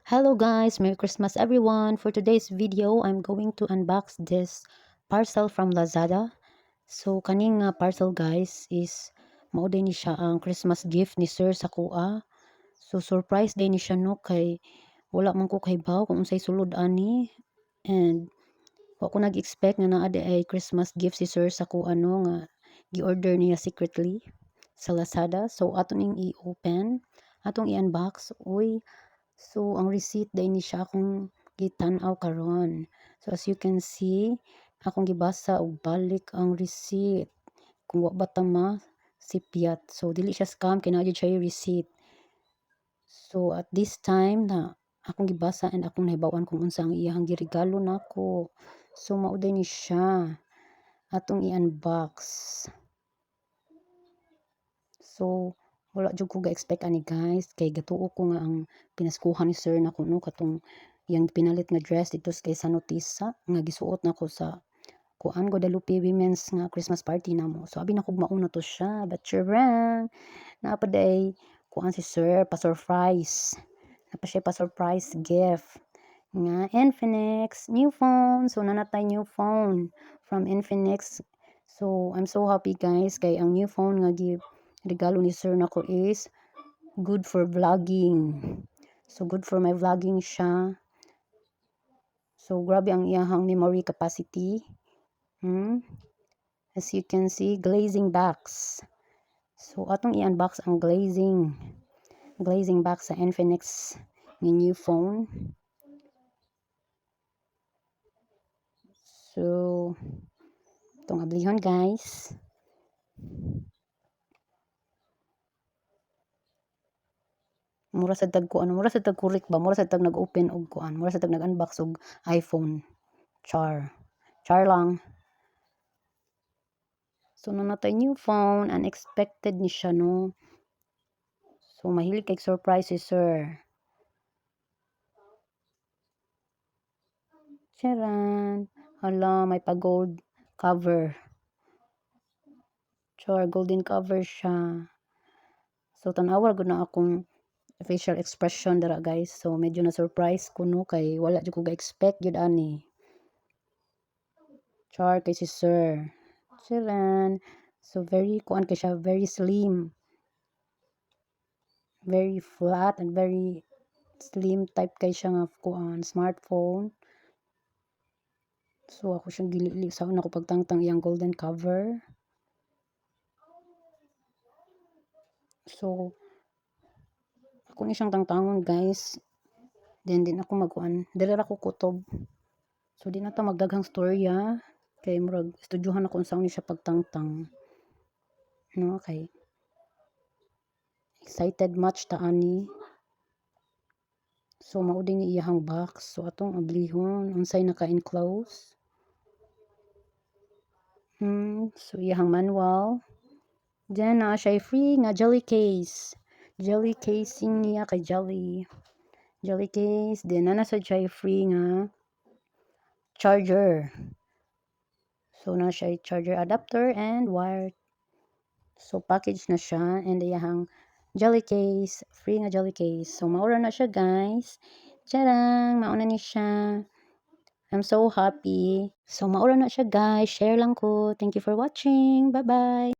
Hello guys, Merry Christmas everyone. For today's video, I'm going to unbox this parcel from Lazada. So kaning parcel guys is mao din ni siya ang Christmas gift ni Sir sa kuha. So surprise din ni siya no kay wala man ko kahibaw kung unsay sulod ani, and wa ko nag-expect nga naa di ay Christmas gift si Sir sa kuha no nga gi-order niya secretly sa Lazada. So aton ning i-open, atong i-unbox. Uy, so, ang receipt din ni siya akong gitan-aw karon. So, as you can see, akong gibasa og balik ang receipt. Kung wa ba tama, sipyat. So, dili siya scam, kay naa siya yung receipt. So, at this time na akong gibasa and akong nahibawan kung unsa ang iyang giregalo nako. So, mao din ni siya. Atong i-unbox. So, wala jud ko ga-expect ani guys kay gatuo ko nga ang pinaskuhan ni Sir nako no katong yang pinalit nga dress dito kay sa notisa nga gisuot nako sa kuan Guadalupe Women's nga Christmas party namo. So abi na kog mauna to siya, but charang naa pa day kuan si Sir pa surprise. Napa siya pa surprise gift nga Infinix new phone. So nanatay new phone from Infinix. So I'm so happy guys kay ang new phone nga regalo ni Sir nako is good for vlogging. So good for my vlogging siya. So grabe ang iyahang memory capacity. As you can see, glazing box. So atong i-unbox ang glazing box sa Infinix ni new phone. So itong ablihon guys. Mura sa tag kuan, mura sa tag kurik ba, mura sa tag nag-open og kuan, mura sa tag nag-unbox og iPhone. Char lang. So nanatay new phone, unexpected ni siya no. So mahilig kay surprise si Sir. Charan. Hala, may pa gold cover. Golden cover siya. So tanawar gud na akong facial expression dara guys. So medyo na surprise ko no kay wala jud ko ga-expect jud ani. Kay si Sir. Charan. So very kuan kay siya, very slim. Very flat and very slim type kay siya nga kuan smartphone. So ako siyang gili sa una ko pagtangtang iyang golden cover. So ako ni siyang tangtangon guys. Then ako magkuan, dili ra ko kutob. So di na ta magdaghang storya kay murag estudyohan ako unsa ni siya pagtangtang. No, kay excited much ta ani. So mao din ni iyahang box. So atong ablihon unsay naka-enclose. So iyahang manual. Then na siya free nga jelly case. Jelly casing niya kay jelly case. Then na siya free nga charger. So na siya charger adapter and wire. So package na siya and iyahang jelly case, free nga jelly case. So maura na siya guys. Charang, mauna ni siya. I'm so happy. So maura na siya guys. Share lang ko. Thank you for watching. Bye-bye.